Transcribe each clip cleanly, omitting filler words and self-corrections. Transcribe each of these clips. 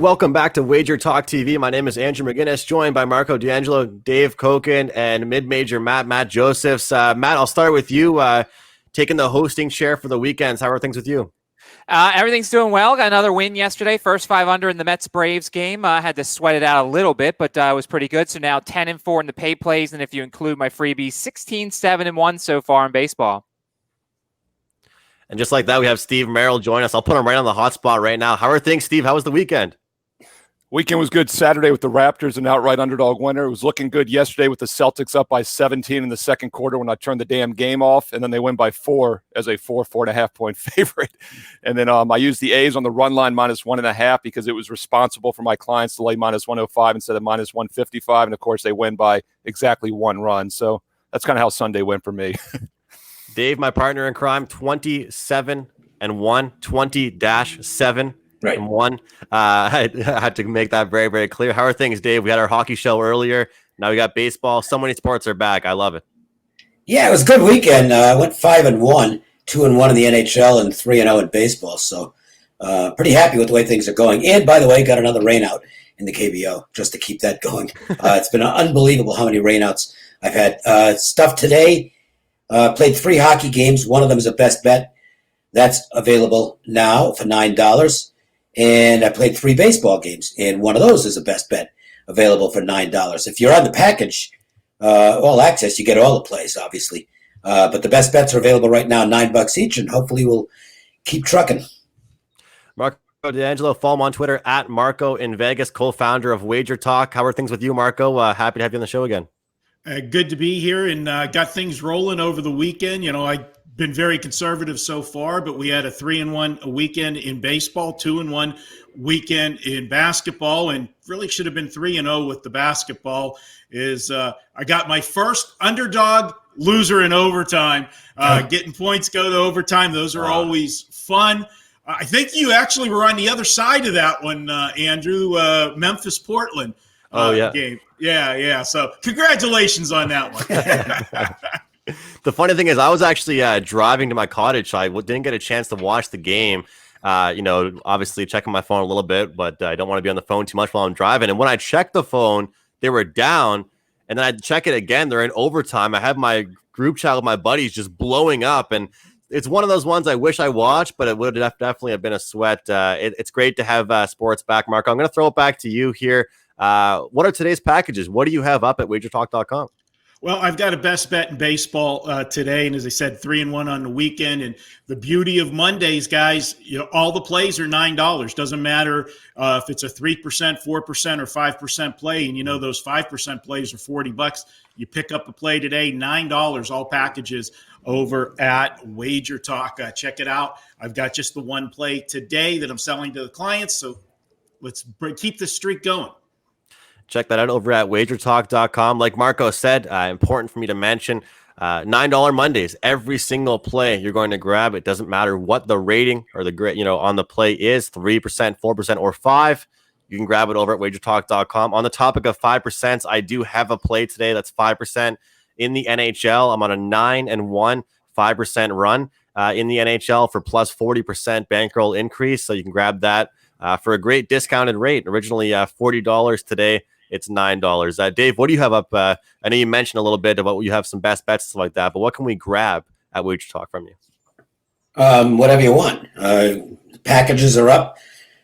Welcome back to Wagertalk TV. My name is Andrew McGinnis, joined by Marco D'Angelo, Dave Koken, and mid-major Matt Josephs. Matt, I'll start with you, taking the hosting chair for the weekends. How are things with you? Everything's doing well. Got another win yesterday. First 5 under in the Mets-Braves game. Had to sweat it out a little bit, but it was pretty good. So now 10-4 in the pay plays, and if you include my freebie, 16-7-1 so far in baseball. And just like that, we have Steve Merrill join us. I'll put him right on the hot spot right now. How are things, Steve? How was the weekend? Weekend was good. Saturday with the Raptors, an outright underdog winner. It was looking good yesterday with the Celtics up by 17 in the second quarter when I turned the damn game off, and then they win by 4 as a 4.5 point favorite. And then I used the A's on the run line -1.5 because it was responsible for my clients to lay -105 instead of -155. And, of course, they win by exactly 1 run. So that's kind of how Sunday went for me. Dave, my partner in crime, 27-1, 20-7. Right. And 1. I had to make that very, very clear. How are things, Dave? We had our hockey show earlier. Now we got baseball. So many sports are back. I love it. Yeah, it was a good weekend. I went 5-1, 2-1 in the NHL, and 3-0 in baseball. So pretty happy with the way things are going. And by the way, got another rain out in the KBO just to keep that going. It's been unbelievable how many rainouts I've had. Stuff today. Played 3 hockey games. One of them is a best bet. That's available now for $9. And I played 3 baseball games, and one of those is a best bet available for $9. If you're on the package, all access, you get all the plays, obviously. But the best bets are available right now, $9 each, and hopefully we'll keep trucking. Marco D'Angelo, follow him on Twitter at Marco in Vegas, co-founder of Wagertalk. How are things with you, Marco? Happy to have you on the show again. Good to be here, and got things rolling over the weekend. You know, I've been very conservative so far, but we had a 3-1 weekend in baseball, 2-1 weekend in basketball, and really should have been 3-0 with the basketball. I got my first underdog loser in overtime. Getting points go to overtime. Those are always fun. I think you actually were on the other side of that one, Andrew, Memphis-Portland game. Yeah. So congratulations on that one. The funny thing is I was actually driving to my cottage. So I didn't get a chance to watch the game. Obviously checking my phone a little bit, but I don't want to be on the phone too much while I'm driving. And when I checked the phone, they were down. And then I'd check it again. They're in overtime. I have my group chat with my buddies just blowing up. And it's one of those ones I wish I watched, but it would definitely have been a sweat. It's great to have sports back, Marco. I'm going to throw it back to you here. What are today's packages? What do you have up at wagertalk.com? Well, I've got a best bet in baseball today, and as I said, 3-1 on the weekend. And the beauty of Mondays, guys, all the plays are $9. Doesn't matter if it's a 3%, 4%, or 5% play, and those 5% plays are $40. You pick up a play today, $9, all packages over at Wagertalk. Check it out. I've got just the one play today that I'm selling to the clients, so let's keep this streak going. Check that out over at wagertalk.com. Like Marco said, important for me to mention, $9 Mondays. Every single play you're going to grab. It doesn't matter what the rating or the grade, on the play is, 3%, 4%, or 5%. You can grab it over at wagertalk.com. On the topic of 5%, I do have a play today that's 5% in the NHL. I'm on a 9-1, 5% run in the NHL for plus 40% bankroll increase. So you can grab that for a great discounted rate. Originally $40 today. It's $9. Dave, what do you have up? I know you mentioned a little bit about you have some best bets, stuff like that, but what can we grab at Wagertalk from you? Whatever you want. Packages are up.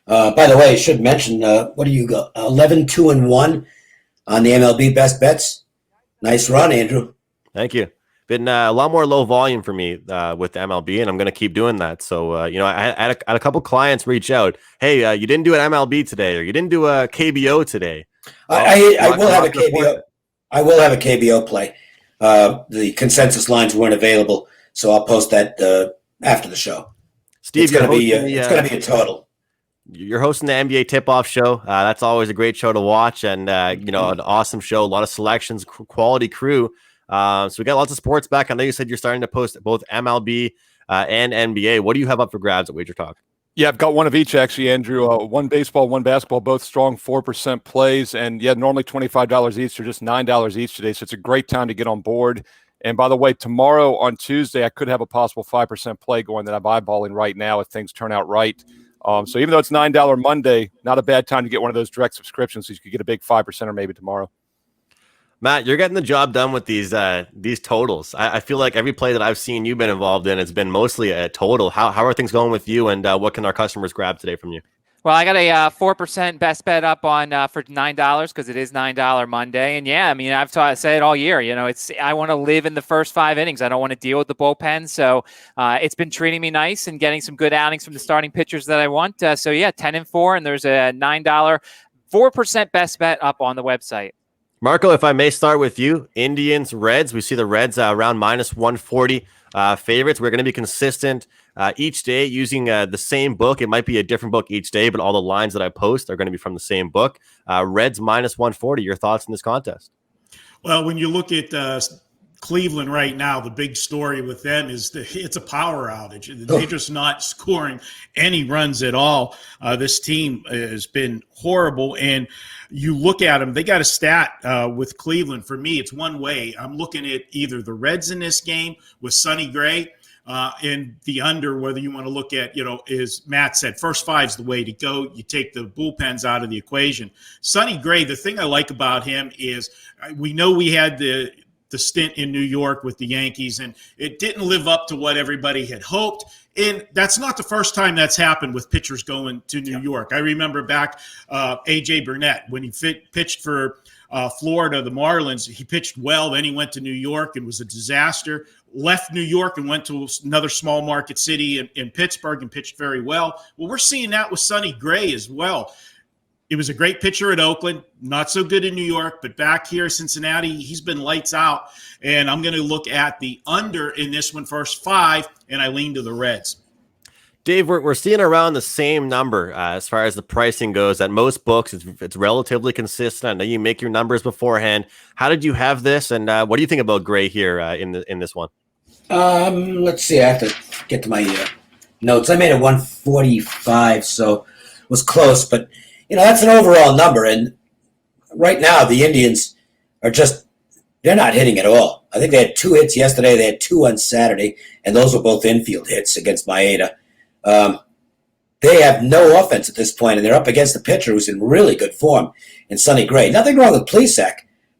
By the way, I should mention, what do you got? 11-2-1 on the MLB best bets. Nice run, Andrew. Thank you. Been a lot more low volume for me with the MLB, and I'm going to keep doing that. So, I had a couple clients reach out. Hey, you didn't do an MLB today, or you didn't do a KBO today. I will have a KBO. I will have a KBO play. The consensus lines weren't available, so I'll post that after the show. Steve, it's going to be a total. You're hosting the NBA tip-off show. That's always a great show to watch, and an awesome show. A lot of selections, quality crew. So we got lots of sports back. I know you said you're starting to post both MLB and NBA. What do you have up for grabs at Wagertalk? Yeah, I've got one of each, actually, Andrew. One baseball, one basketball, both strong 4% plays. And, normally $25 each. They're just $9 each today. So it's a great time to get on board. And, by the way, tomorrow on Tuesday, I could have a possible 5% play going that I'm eyeballing right now if things turn out right. So even though it's $9 Monday, not a bad time to get one of those direct subscriptions so you could get a big 5% or maybe tomorrow. Matt, you're getting the job done with these totals. I feel like every play that I've seen you've been involved in, it's been mostly a total. How are things going with you, and what can our customers grab today from you? Well, I got a 4% best bet up on for $9 because it is $9 Monday. And yeah, I mean, I've said it all year. I want to live in the first 5 innings. I don't want to deal with the bullpen. So it's been treating me nice and getting some good outings from the starting pitchers that I want. So yeah, 10-4, and there's a $9 4% best bet up on the website. Marco, if I may start with you, Indians, Reds. We see the Reds around minus 140 favorites. We're going to be consistent each day using the same book. It might be a different book each day, but all the lines that I post are going to be from the same book. Reds minus 140. Your thoughts in this contest? Well, when you look at Cleveland right now, the big story with them is it's a power outage. They're just not scoring any runs at all. This team has been horrible. And you look at them, they got a stat with Cleveland. For me, it's one way. I'm looking at either the Reds in this game with Sonny Gray and the under, whether you want to look at, as Matt said, first 5's the way to go. You take the bullpens out of the equation. Sonny Gray, the thing I like about him is we know we had the stint in New York with the Yankees, and it didn't live up to what everybody had hoped. And that's not the first time that's happened with pitchers going to New York. I remember back A.J. Burnett, when he pitched for Florida, the Marlins, he pitched well. Then he went to New York and was a disaster. Left New York and went to another small market city in Pittsburgh and pitched very well. Well, we're seeing that with Sonny Gray as well. He was a great pitcher at Oakland, not so good in New York, but back here, Cincinnati, he's been lights out. And I'm going to look at the under in this one, first 5, and I lean to the Reds. Dave, we're seeing around the same number as far as the pricing goes. At most books, it's relatively consistent. I know you make your numbers beforehand. How did you have this, and what do you think about Gray here in this one? Let's see. I have to get to my notes. I made it 145, so it was close, but that's an overall number. And right now, the Indians are they're not hitting at all. I think they had 2 hits yesterday. They had 2 on Saturday, and those were both infield hits against Maeda. They have no offense at this point, and they're up against a pitcher who's in really good form in Sonny Gray. Nothing wrong with Plesac,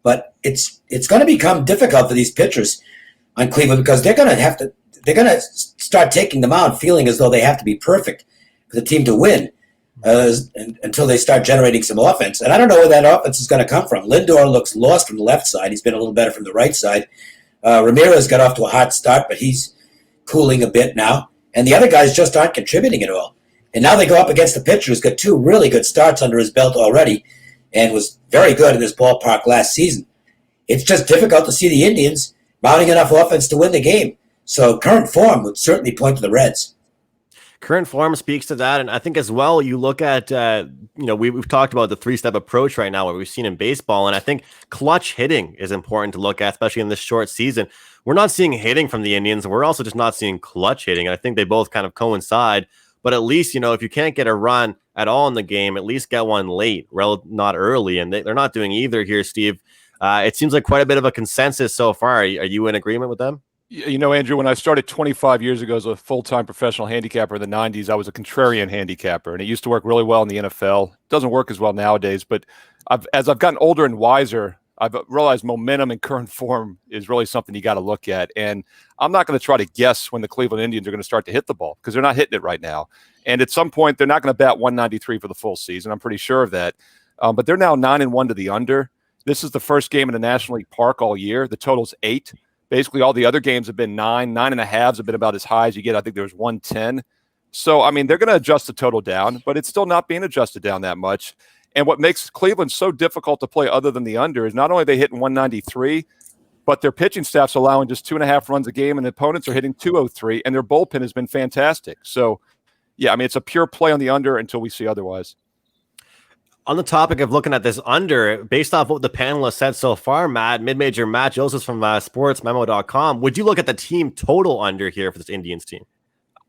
but it's going to become difficult for these pitchers on Cleveland because they're going to start taking them out feeling as though they have to be perfect for the team to win. Until they start generating some offense. And I don't know where that offense is going to come from. Lindor looks lost from the left side. He's been a little better from the right side. Ramirez got off to a hot start, but he's cooling a bit now. And the other guys just aren't contributing at all. And now they go up against the pitcher who's got 2 really good starts under his belt already and was very good in this ballpark last season. It's just difficult to see the Indians mounting enough offense to win the game. So current form would certainly point to the Reds. Current form speaks to that, and I think as well you look at we've talked about the 3-step approach right now, what we've seen in baseball, and I think clutch hitting is important to look at, especially in this short season. We're not seeing hitting from the Indians, and we're also just not seeing clutch hitting. I think they both kind of coincide, but at least if you can't get a run at all in the game, at least get one late, not early, and they're not doing either here, Steve. It seems like quite a bit of a consensus so far. Are you in agreement with them? Andrew, when I started 25 years ago as a full-time professional handicapper in the 90s, I was a contrarian handicapper, and it used to work really well in the NFL. It doesn't work as well nowadays, but as I've gotten older and wiser, I've realized momentum and current form is really something you got to look at. And I'm not going to try to guess when the Cleveland Indians are going to start to hit the ball because they're not hitting it right now. And at some point, they're not going to bat 193 for the full season. I'm pretty sure of that. But they're now 9-1 to the under. This is the first game in the National League Park all year. The total's 8. Basically, all the other games have been 9. 9.5 have been about as high as you get. I think there was 110. So, I mean, they're going to adjust the total down, but it's still not being adjusted down that much. And what makes Cleveland so difficult to play other than the under is not only are they hitting 193, but their pitching staff's allowing just 2.5 runs a game, and the opponents are hitting 203, and their bullpen has been fantastic. So, yeah, I mean, it's a pure play on the under until we see otherwise. On the topic of looking at this under, based off what the panelists said so far, Matt, mid-major Matt Joseph from sportsmemo.com, would you look at the team total under here for this Indians team?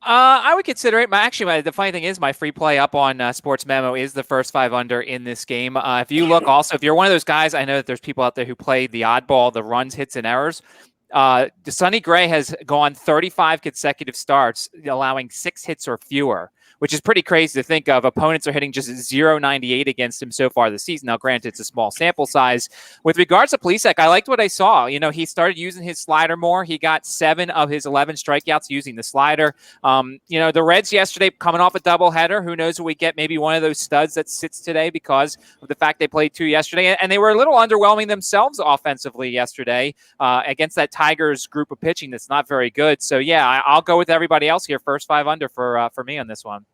I would consider it. The funny thing is my free play up on Sports Memo is the first 5 under in this game. If you look also, if you're one of those guys, I know that there's people out there who play the oddball, the runs, hits, and errors. Sonny Gray has gone 35 consecutive starts, allowing 6 hits or fewer, which is pretty crazy to think of. Opponents are hitting just 0.98 against him so far this season. Now, granted, it's a small sample size. With regards to Plesac, I liked what I saw. He started using his slider more. He got 7 of his 11 strikeouts using the slider. The Reds yesterday coming off a doubleheader. Who knows if we get maybe one of those studs that sits today because of the fact they played 2 yesterday. And they were a little underwhelming themselves offensively yesterday against that Tigers group of pitching that's not very good. So, yeah, I'll go with everybody else here. First 5 under for me on this one.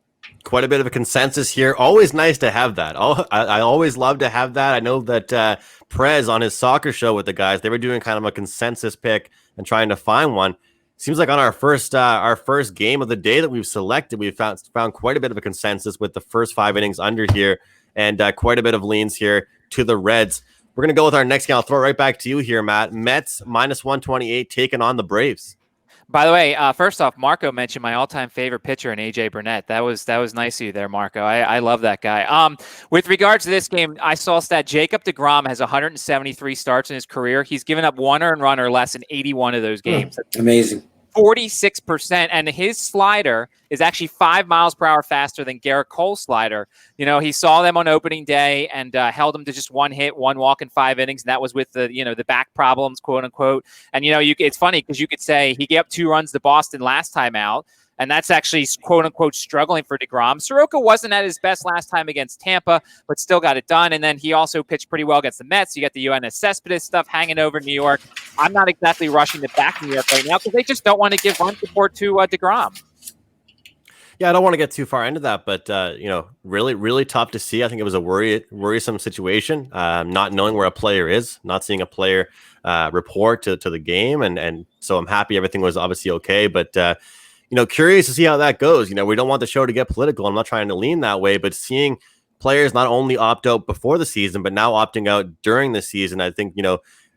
Quite a bit of a consensus here. Always nice to have that. I always love to have that. I know that Prez on his soccer show with the guys, they were doing kind of a consensus pick and trying to find one. Seems like on our first game of the day that we've selected, we've found quite a bit of a consensus with the first 5 innings under here, and quite a bit of leans here to the Reds. We're going to go with our next game. I'll throw it right back to you here, Matt. Mets -128 taking on the Braves. By the way, first off, Marco mentioned my all-time favorite pitcher in AJ Burnett. That was nice of you there, Marco. I love that guy. With regards to this game, I saw stat Jacob DeGrom has 173 starts in his career. He's given up 1 earned run or less in 81 of those games. Amazing. 46%, and his slider is actually 5 miles per hour faster than Garrett Cole's slider. He saw them on opening day and held them to just 1 hit, 1 walk in 5 innings, and that was with the back problems, quote unquote. And it's funny because you could say he gave up 2 runs to Boston last time out, and that's actually quote unquote struggling for DeGrom. Soroka wasn't at his best last time against Tampa, but still got it done. And then he also pitched pretty well against the Mets. You got the Yoenis Cespedes stuff hanging over New York. I'm not exactly rushing to back New York right now because they just don't want to give run support to DeGrom. Yeah, I don't want to get too far into that, but really, really tough to see. I think it was a worrisome situation, not knowing where a player is, not seeing a player report to the game, and so I'm happy everything was obviously okay, but curious to see how that goes. We don't want the show to get political. I'm not trying to lean that way, but seeing players not only opt out before the season, but now opting out during the season, I think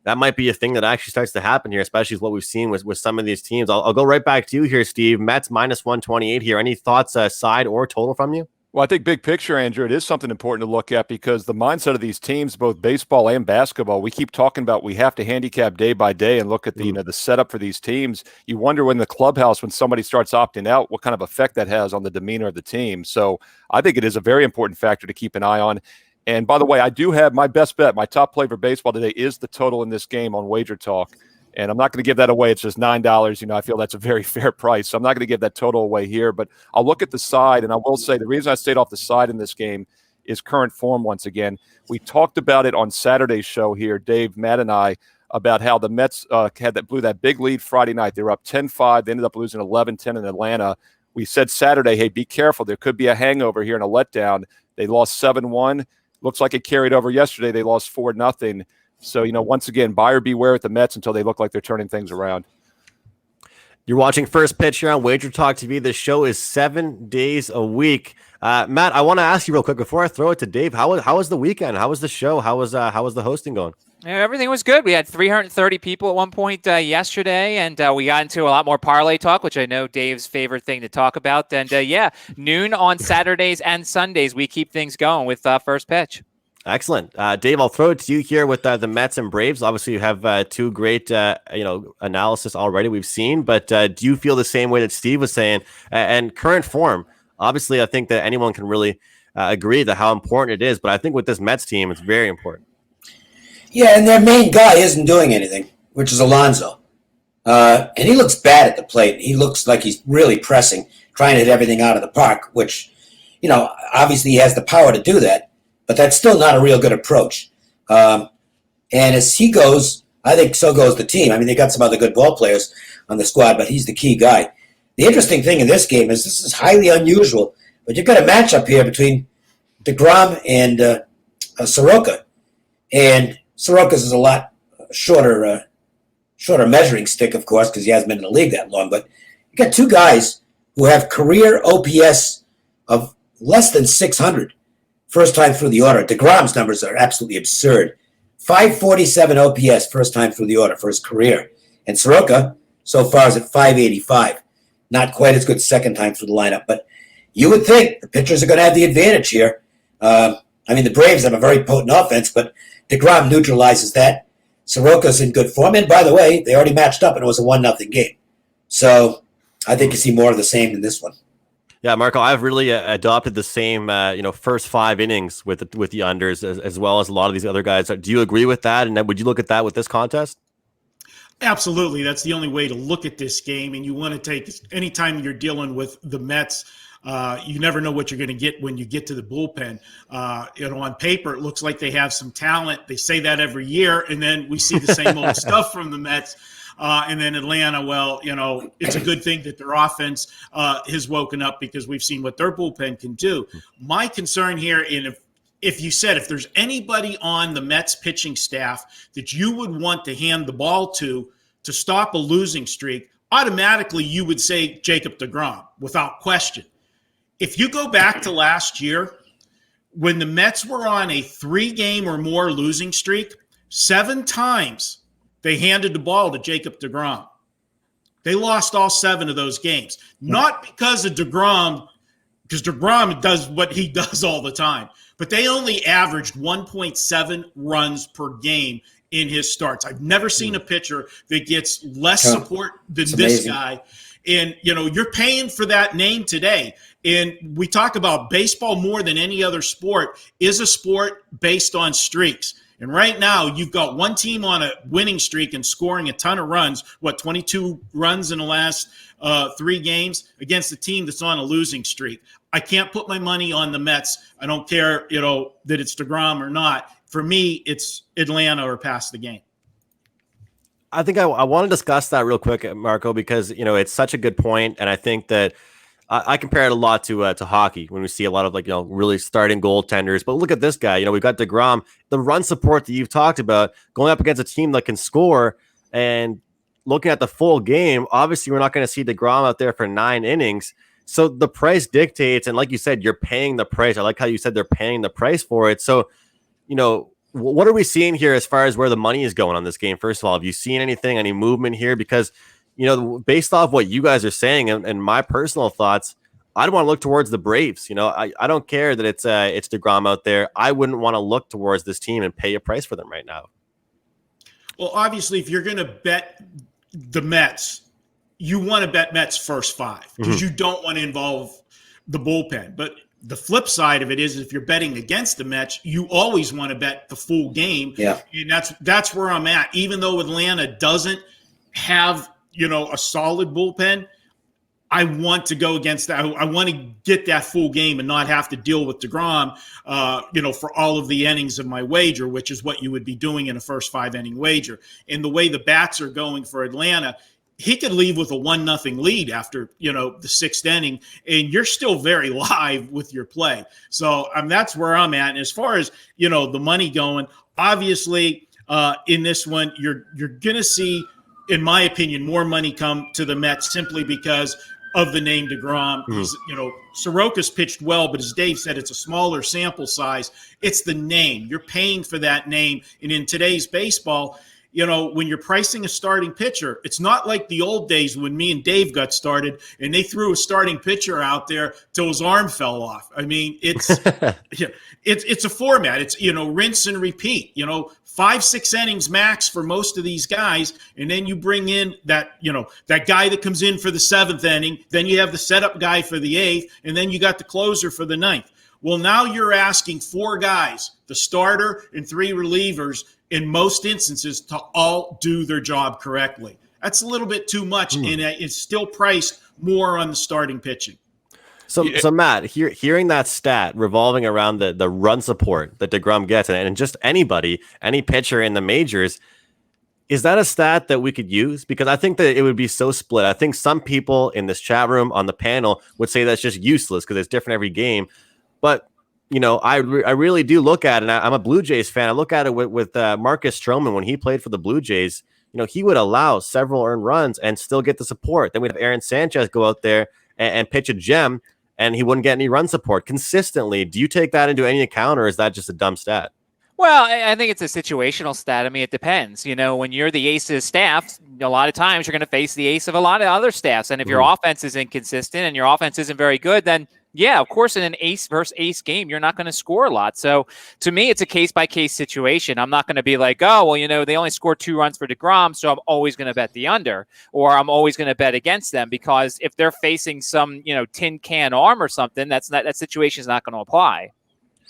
that might be a thing that actually starts to happen here, especially what we've seen with some of these teams. I'll go right back to you here, Steve. Mets -128 here. Any thoughts, side or total from you? Well, I think big picture, Andrew, it is something important to look at because the mindset of these teams, both baseball and basketball, we keep talking about we have to handicap day by day and look at the the setup for these teams. You wonder when the clubhouse, when somebody starts opting out, what kind of effect that has on the demeanor of the team. So I think it is a very important factor to keep an eye on. And by the way, I do have my best bet. My top play for baseball today is the total in this game on Wagertalk. And I'm not going to give that away. It's just $9. I feel that's a very fair price. So I'm not going to give that total away here. But I'll look at the side, and I will say the reason I stayed off the side in this game is current form once again. We talked about it on Saturday's show here, Dave, Matt, and I, about how the Mets blew that big lead Friday night. They were up 10-5. They ended up losing 11-10 in Atlanta. We said Saturday, hey, be careful. There could be a hangover here and a letdown. They lost 7-1. Looks like it carried over yesterday. They lost 4-0. So, once again, buyer beware with the Mets until they look like they're turning things around. You're watching First Pitch here on Wagertalk TV. The show is 7 days a week. Matt, I want to ask you real quick before I throw it to Dave. How was the weekend? How was the show? How was the hosting going? Yeah, everything was good. We had 330 people at one point yesterday, and we got into a lot more parlay talk, which I know Dave's favorite thing to talk about. And noon on Saturdays and Sundays, we keep things going with First Pitch. Excellent. Dave, I'll throw it to you here with the Mets and Braves. Obviously, you have 2 great, analysis already we've seen, but do you feel the same way that Steve was saying? And current form, obviously, I think that anyone can really agree that how important it is, but I think with this Mets team, it's very important. Yeah, and their main guy isn't doing anything, which is Alonso. And he looks bad at the plate. He looks like he's really pressing, trying to hit everything out of the park, which, obviously he has the power to do that. But that's still not a real good approach. And as he goes, I think so goes the team. I mean, they got some other good ball players on the squad, but he's the key guy. The interesting thing in this game is this is highly unusual, but you've got a matchup here between DeGrom and Soroka. And Soroka's is a lot shorter measuring stick, of course, because he hasn't been in the league that long. But you got 2 guys who have career OPS of less than 600. First time through the order. DeGrom's numbers are absolutely absurd. 547 OPS first time through the order for his career. And Soroka, so far, is at 585. Not quite as good second time through the lineup, but you would think the pitchers are going to have the advantage here. The Braves have a very potent offense, but DeGrom neutralizes that. Soroka's in good form. And by the way, they already matched up and it was a 1-0 game. So I think you see more of the same in this one. Yeah, Marco, I've really adopted the same, first 5 innings with the unders as well as a lot of these other guys. Do you agree with that? And then would you look at that with this contest? Absolutely. That's the only way to look at this game. And you want to take, anytime you're dealing with the Mets, you never know what you're going to get when you get to the bullpen. On paper, it looks like they have some talent. They say that every year, and then we see the same old stuff from the Mets. And then Atlanta, well, it's a good thing that their offense has woken up because we've seen what their bullpen can do. My concern here, and if you said if there's anybody on the Mets pitching staff that you would want to hand the ball to stop a losing streak, automatically you would say Jacob DeGrom, without question. If you go back to last year, when the Mets were on a 3-game or more losing streak, 7 times they handed the ball to Jacob DeGrom. They lost all 7 of those games. Not because of DeGrom, because DeGrom does what he does all the time, but they only averaged 1.7 runs per game in his starts. I've never seen a pitcher that gets less support than this guy. And, you're paying for that name today. And we talk about baseball more than any other sport is a sport based on streaks. And right now, you've got one team on a winning streak and scoring a ton of runs, 22 runs in the last 3 games against a team that's on a losing streak. I can't put my money on the Mets. I don't care, that it's DeGrom or not. For me, it's Atlanta or past the game. I think I want to discuss that real quick, Marco, because, it's such a good point. And I think that I compare it a lot to hockey when we see a lot of really starting goaltenders. But look at this guy. We've got DeGrom, the run support that you've talked about, going up against a team that can score. And looking at the full game, obviously we're not going to see DeGrom out there for 9 innings. So the price dictates, and like you said, you're paying the price. I like how you said they're paying the price for it. So, what are we seeing here as far as where the money is going on this game? First of all, have you seen anything, any movement here? Because, based off what you guys are saying and my personal thoughts, I'd want to look towards the Braves. I don't care that it's DeGrom out there. I wouldn't want to look towards this team and pay a price for them right now. Well, obviously, if you're going to bet the Mets, you want to bet Mets first 5 because you don't want to involve the bullpen. But the flip side of it is if you're betting against the Mets, you always want to bet the full game. Yeah. And that's where I'm at. Even though Atlanta doesn't have, a solid bullpen, I want to go against that. I want to get that full game and not have to deal with DeGrom, for all of the innings of my wager, which is what you would be doing in a first 5-inning wager. And the way the bats are going for Atlanta, he could leave with a 1-0 lead after, the 6th inning, and you're still very live with your play. So that's where I'm at. And as far as, the money going, obviously in this one, you're going to see, in my opinion, more money come to the Mets simply because of the name DeGrom. He's, Soroka's pitched well, but as Dave said, it's a smaller sample size. It's the name. You're paying for that name. And in today's baseball, when you're pricing a starting pitcher, it's not like the old days when me and Dave got started and they threw a starting pitcher out there till his arm fell off. I mean, it's it's a format. It's, rinse and repeat, 5-6 innings max for most of these guys. And then you bring in that, that guy that comes in for the 7th inning. Then you have the setup guy for the 8th. And then you got the closer for the 9th. Well, now you're asking 4 guys, the starter and 3 relievers, in most instances, to all do their job correctly. That's a little bit too much, and it's still priced more on the starting pitching. So Matt, hearing that stat revolving around the run support that DeGrom gets, and just anybody, any pitcher in the majors, is that a stat that we could use? Because I think that it would be so split. I think some people in this chat room, on the panel, would say that's just useless because it's different every game. But I really do look at it, and I'm a Blue Jays fan. I look at it with Marcus Stroman when he played for the Blue Jays. He would allow several earned runs and still get the support. Then we'd have Aaron Sanchez go out there and pitch a gem, and he wouldn't get any run support consistently. Do you take that into any account, or is that just a dumb stat? Well, I think it's a situational stat. I mean, it depends. When you're the ace of the staff, a lot of times you're going to face the ace of a lot of other staffs. And if your offense is inconsistent and your offense isn't very good, then Yeah, of course, in an ace versus ace game, you're not going to score a lot. So to me, it's a case-by-case situation. I'm not going to be like, oh, well, they only scored 2 runs for DeGrom, so I'm always going to bet the under, or I'm always going to bet against them, because if they're facing some, tin can arm or something, that situation is not going to apply.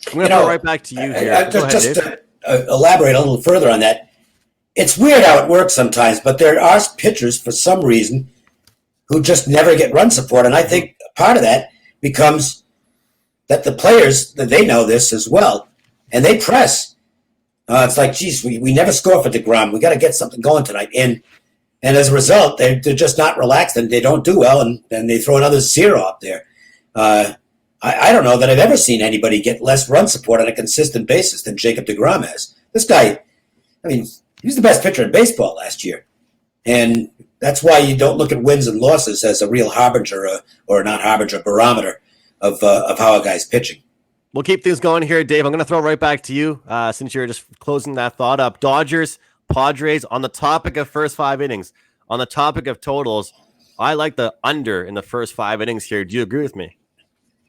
I'm going to throw right back to you here. Just to elaborate a little further on that, it's weird how it works sometimes, but there are pitchers, for some reason, who just never get run support, and I think part of that becomes that the players, that they know this as well, and they press. It's like, geez, we never score for DeGrom. We got to get something going tonight. And as a result, they're just not relaxed, and they don't do well, and then they throw another 0 up there. I don't know that I've ever seen anybody get less run support on a consistent basis than Jacob DeGrom has. This guy, he was the best pitcher in baseball last year. And that's why you don't look at wins and losses as a real harbinger or not harbinger, barometer of how a guy's pitching. We'll keep things going here, Dave. I'm going to throw it right back to you since you're just closing that thought up. Dodgers, Padres, on the topic of first 5 innings, on the topic of totals, I like the under in the first 5 innings here. Do you agree with me?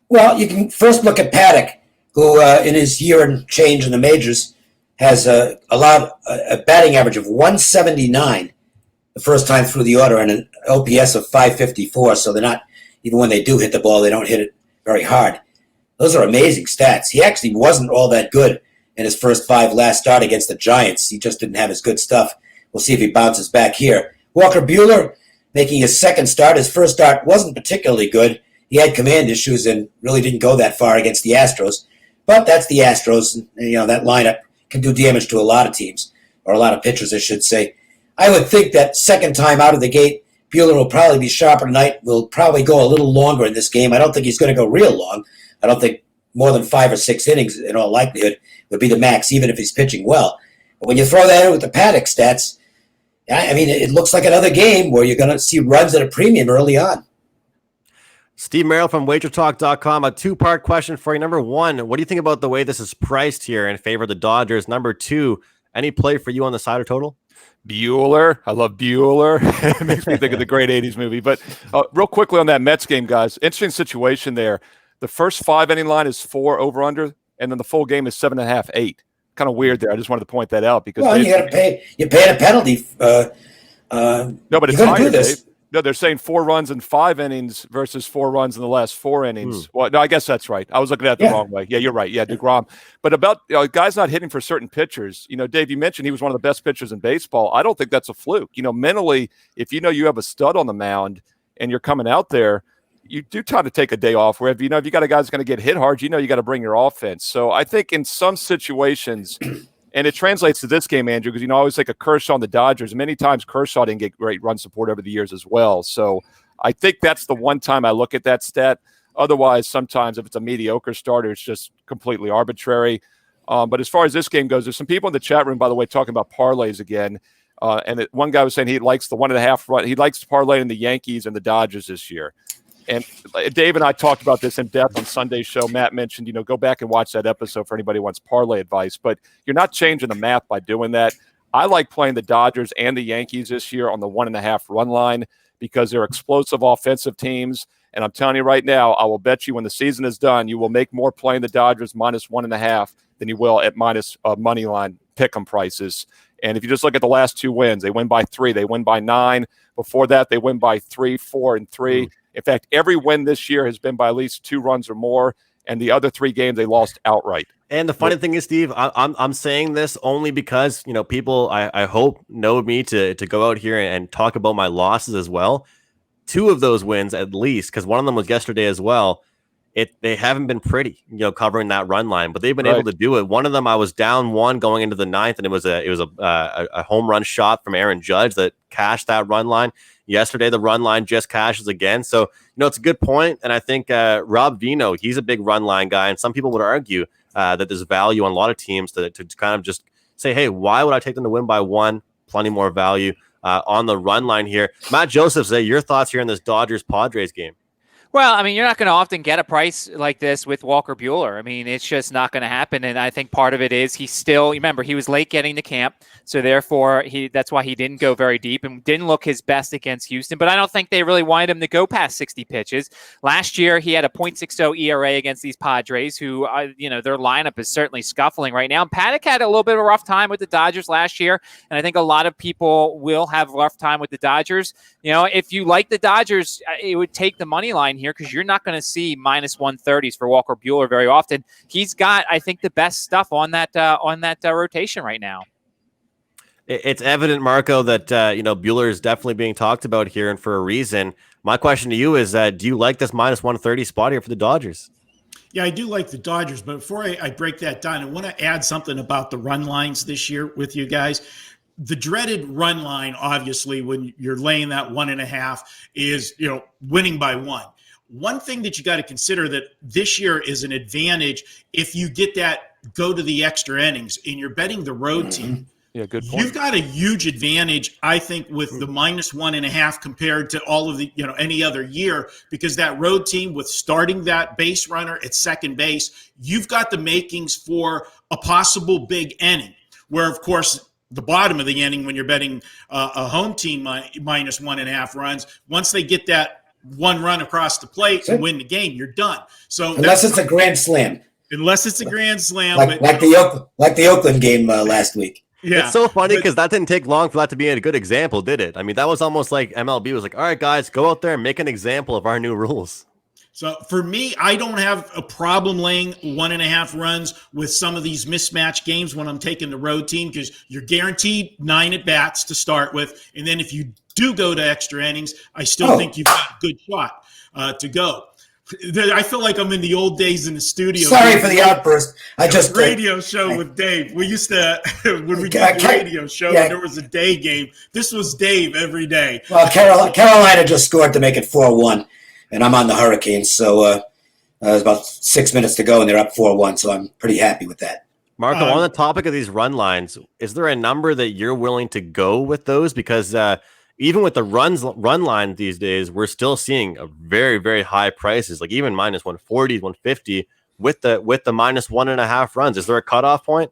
Well, you can first look at Paddock, who in his year and change in the majors has allowed a batting average of 179 the first time through the order and an OPS of 554. So they're not, even when they do hit the ball, they don't hit it very hard. Those are amazing stats. He actually wasn't all that good in his first 5 last start against the Giants. He just didn't have his good stuff. We'll see if he bounces back here. Walker Buehler making his second start. His first start wasn't particularly good. He had command issues and really didn't go that far against the Astros. But that's the Astros. And, that lineup can do damage to a lot of teams, or a lot of pitchers, I should say. I would think that second time out of the gate, Buehler will probably be sharper tonight, will probably go a little longer in this game. I don't think he's going to go real long. I don't think more than 5 or 6 innings, in all likelihood, would be the max, even if he's pitching well. But when you throw that in with the Paddock stats, it looks like another game where you're going to see runs at a premium early on. Steve Merrill from Wagertalk.com. A 2-part question for you. Number 1, what do you think about the way this is priced here in favor of the Dodgers? Number 2, any play for you on the side or total? Bueller. I love Bueller. It makes me think of the great 80s movie. But real quickly on that Mets game, guys, interesting situation there. The first 5 inning line is 4 over/under, and then the full game is 7.5, 8. Kind of weird there. I just wanted to point that out because you got to pay. You're paying a penalty. No, but it's higher, Dave. No, they're saying 4 runs in 5 innings versus 4 runs in the last 4 innings. Well, no, I guess that's right. I was looking at it the wrong way. Yeah, you're right. Yeah, DeGrom. But about guys not hitting for certain pitchers, Dave, you mentioned he was one of the best pitchers in baseball. I don't think that's a fluke. Mentally, if you have a stud on the mound and you're coming out there, you do try to take a day off where if you got a guy that's going to get hit hard, you got to bring your offense. So I think in some situations – and it translates to this game, Andrew, because I always think of Kershaw on the Dodgers. Many times Kershaw didn't get great run support over the years as well. So I think that's the one time I look at that stat. Otherwise, sometimes if it's a mediocre starter, it's just completely arbitrary. But as far as this game goes, there's some people in the chat room, by the way, talking about parlays again. And one guy was saying he likes the 1.5 run. He likes to parlay in the Yankees and the Dodgers this year. And Dave and I talked about this in depth on Sunday's show. Matt mentioned, go back and watch that episode for anybody who wants parlay advice. But you're not changing the math by doing that. I like playing the Dodgers and the Yankees this year on the 1.5 run line because they're explosive offensive teams. And I'm telling you right now, I will bet you when the season is done, you will make more playing the Dodgers minus 1.5 than you will at minus money line pick 'em prices. And if you just look at the last 2 wins, they win by 3, they win by 9. Before that, they win by 3, 4, and 3. In fact, every win this year has been by at least 2 runs or more, and the other 3 games they lost outright. And the funny thing is, Steve, I'm saying this only because people I hope know me to go out here and talk about my losses as well. 2 of those wins at least, because one of them was yesterday as well. They haven't been pretty, covering that run line, but they've been able to do it. One of them, I was down 1 going into the 9th, and it was a home run shot from Aaron Judge that cashed that run line. Yesterday, the run line just cashes again. So, it's a good point. And I think Rob Vino, he's a big run line guy. And some people would argue that there's value on a lot of teams to kind of just say, hey, why would I take them to win by 1? Plenty more value on the run line here. Matt Joseph, say your thoughts here in this Dodgers-Padres game. Well, I mean, you're not going to often get a price like this with Walker Buehler. I mean, it's just not going to happen. And I think part of it is remember, he was late getting to camp. So therefore, that's why he didn't go very deep and didn't look his best against Houston. But I don't think they really wanted him to go past 60 pitches. Last year, he had a .60 ERA against these Padres, who, their lineup is certainly scuffling right now. Paddock had a little bit of a rough time with the Dodgers last year. And I think a lot of people will have a rough time with the Dodgers. If you like the Dodgers, it would take the money line here because you're not going to see minus 130s for Walker Buehler very often. He's got, I think, the best stuff on that rotation right now. It's evident, Marco, that Buehler is definitely being talked about here, and for a reason. My question to you is, do you like this minus 130 spot here for the Dodgers? Yeah, I do like the Dodgers, but before I break that down, I want to add something about the run lines this year with you guys. The dreaded run line, obviously, when you're laying that 1.5 is, winning by one. One thing that you got to consider that this year is an advantage if you get that go to the extra innings and you're betting the road team. Yeah, good point. You've got a huge advantage, I think, with the minus 1.5 compared to all of the, any other year, because that road team with starting that base runner at second base, you've got the makings for a possible big inning where, of course, the bottom of the inning when you're betting a home team minus 1.5 runs, once they get that one run across the plate and win the game, you're done. So unless it's a grand slam. Unless it's a grand slam. Like the Oakland game last week. Yeah. It's so funny because that didn't take long for that to be a good example, did it? I mean, that was almost like MLB was like, all right, guys, go out there and make an example of our new rules. So for me, I don't have a problem laying 1.5 runs with some of these mismatched games when I'm taking the road team because you're guaranteed 9 at-bats to start with. And then if you do go to extra innings, I still think you've got a good shot to go. I feel like I'm in the old days in the studio. Sorry for the outburst. I just radio show with Dave. We used to when we did the radio show, and there was a day game. This was Dave every day. Well, Carolina just scored to make it 4-1, and I'm on the Hurricanes. So there's about 6 minutes to go, and they're up 4-1. So I'm pretty happy with that. Marco, on the topic of these run lines, is there a number that you're willing to go with those? Because even with the run line these days, we're still seeing a very, very high prices, like even minus 140, 150 with the minus 1.5 runs. Is there a cutoff point?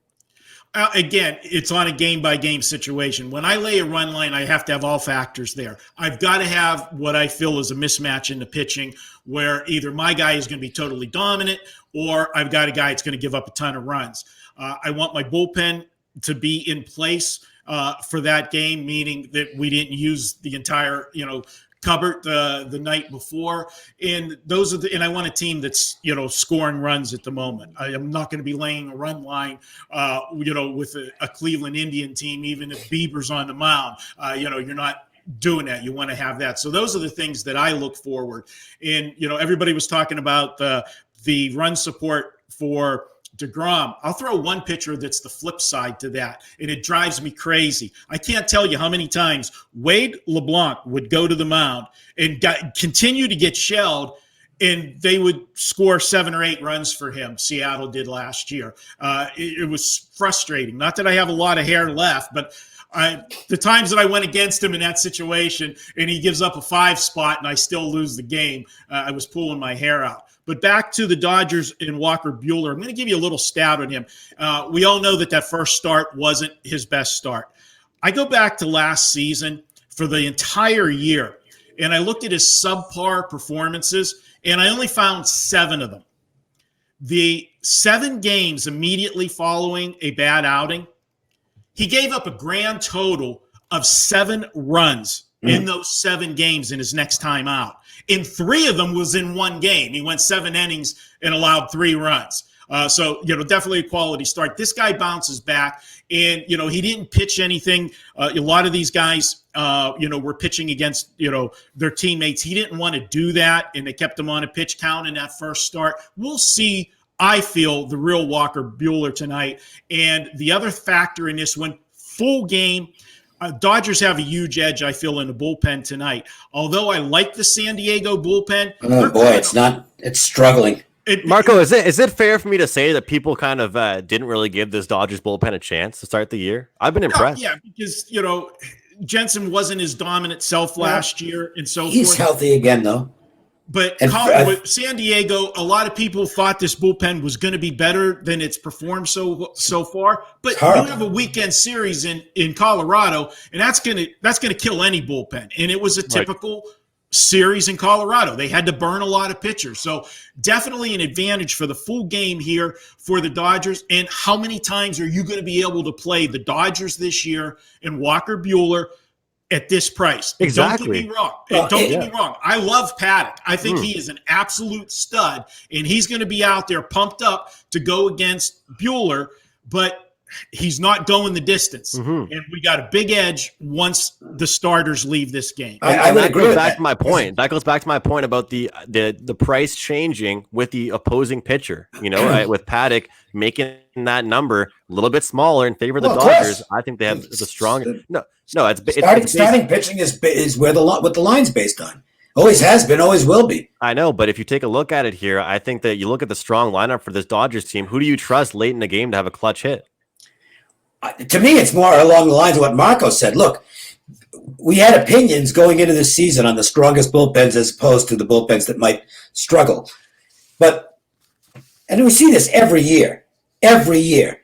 Again, it's on a game-by-game situation. When I lay a run line, I have to have all factors there. I've got to have what I feel is a mismatch in the pitching where either my guy is going to be totally dominant or I've got a guy that's going to give up a ton of runs. I want my bullpen to be in place for that game, meaning that we didn't use the entire, cupboard the night before. And and I want a team that's, scoring runs at the moment. I am not going to be laying a run line, with a Cleveland Indian team, even if Bieber's on the mound. You're not doing that. You want to have that. So those are the things that I look forward. And, everybody was talking about the run support for DeGrom. I'll throw one pitcher that's the flip side to that, and it drives me crazy. I can't tell you how many times Wade LeBlanc would go to the mound and continue to get shelled, and they would score 7 or 8 runs for him. Seattle did last year. It was frustrating. Not that I have a lot of hair left, but the times that I went against him in that situation and he gives up a 5 spot and I still lose the game, I was pulling my hair out. But back to the Dodgers and Walker Buehler, I'm going to give you a little stat on him. We all know that first start wasn't his best start. I go back to last season for the entire year, and I looked at his subpar performances, and I only found 7 of them. The 7 games immediately following a bad outing, he gave up a grand total of 7 runs in those 7 games in his next time out. And 3 of them was in one game. He went 7 innings and allowed 3 runs. So, definitely a quality start. This guy bounces back, and, he didn't pitch anything. A lot of these guys, were pitching against, their teammates. He didn't want to do that, and they kept him on a pitch count in that first start. We'll see, I feel, the real Walker Buehler tonight. And the other factor in this one, full game, Dodgers have a huge edge, I feel, in the bullpen tonight. Although I like the San Diego bullpen. Oh, boy, it's struggling. Marco, is it fair for me to say that people kind of didn't really give this Dodgers bullpen a chance to start the year? I've been impressed. Yeah, because, Jensen wasn't his dominant self last year and so forth. He's healthy again, though. But And with San Diego, a lot of people thought this bullpen was going to be better than it's performed so far. But you have a weekend series in Colorado, and that's going to kill any bullpen. And it was a typical series in Colorado. They had to burn a lot of pitchers. So definitely an advantage for the full game here for the Dodgers. And how many times are you going to be able to play the Dodgers this year and Walker Buehler at this price? Exactly. Don't get me wrong. Don't get me wrong. I love Paddock. I think he is an absolute stud, and he's going to be out there pumped up to go against Buehler, but he's not going the distance. And we got a big edge once the starters leave this game. I would agree with that. That goes back to my point about the price changing with the opposing pitcher. With Paddock making that number a little bit smaller in favor of the Dodgers. I think they have the strongest. Starting pitching is where what the line's based on. Always has been, always will be. I know, but if you take a look at it here, I think that you look at the strong lineup for this Dodgers team. Who do you trust late in the game to have a clutch hit? To me, it's more along the lines of what Marco said. Look, we had opinions going into this season on the strongest bullpens as opposed to the bullpens that might struggle. And we see this every year. Every year.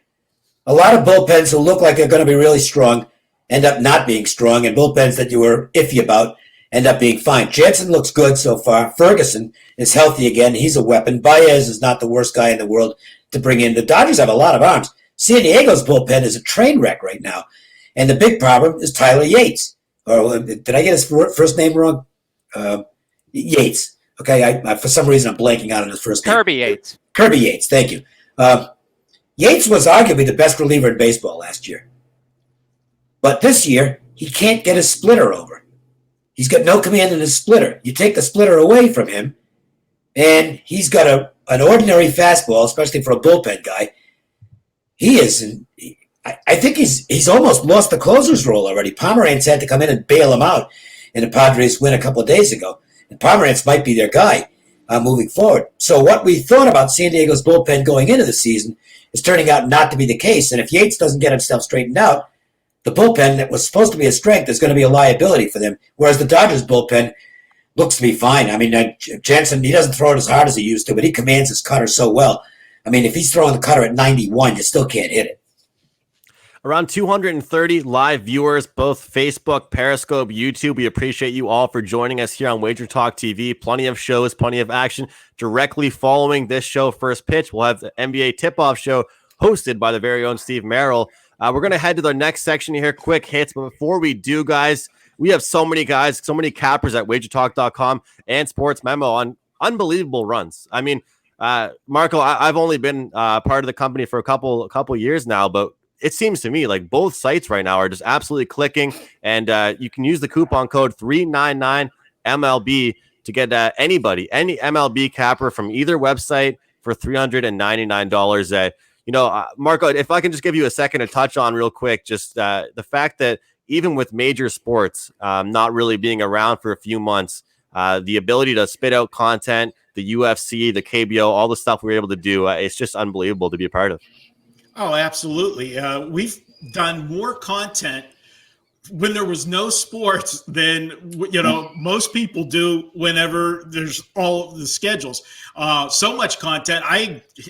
A lot of bullpens who look like they're going to be really strong end up not being strong, and bullpens that you were iffy about end up being fine. Jansen looks good so far. Ferguson is healthy again. He's a weapon. Baez is not the worst guy in the world to bring in. The Dodgers have a lot of arms. San Diego's bullpen is a train wreck right now. And the big problem is Tyler Yates. Or did I get his first name wrong? Yates. Okay, I for some reason I'm blanking out on his first name. Kirby Yates. Kirby Yates, thank you. Yates was arguably the best reliever in baseball last year. But this year, he can't get his splitter over. He's got no command in his splitter. You take the splitter away from him, and he's got an ordinary fastball, especially for a bullpen guy. I think he's almost lost the closer's role already. Pomeranz had to come in and bail him out in the Padres win a couple of days ago. And Pomeranz might be their guy moving forward. So what we thought about San Diego's bullpen going into the season is turning out not to be the case. And if Yates doesn't get himself straightened out, the bullpen that was supposed to be a strength is going to be a liability for them. Whereas the Dodgers bullpen looks to be fine. I mean, Jansen, he doesn't throw it as hard as he used to, but he commands his cutter so well. I mean, if he's throwing the cutter at 91, you still can't hit it. Around 230 live viewers, both Facebook, Periscope, YouTube. We appreciate you all for joining us here on Wagertalk TV. Plenty of shows, plenty of action. Directly following this show, First Pitch, we'll have the NBA Tip-Off Show hosted by the very own Steve Merrill. We're going to head to the next section here, quick hits. But before we do, guys, we have so many cappers at Wagertalk.com and Sports Memo on unbelievable runs. I mean, Marco, I've only been part of the company for a couple years now, but it seems to me like both sites right now are just absolutely clicking, and you can use the coupon code 399MLB to get any MLB capper from either website for $399. Marco, if I can just give you a second to touch on real quick, just the fact that even with major sports not really being around for a few months, the ability to spit out content, the UFC, the KBO, all the stuff we were able to do, it's just unbelievable to be a part of. Oh, absolutely. We've done more content when there was no sports than, most people do whenever there's all of the schedules. So much content.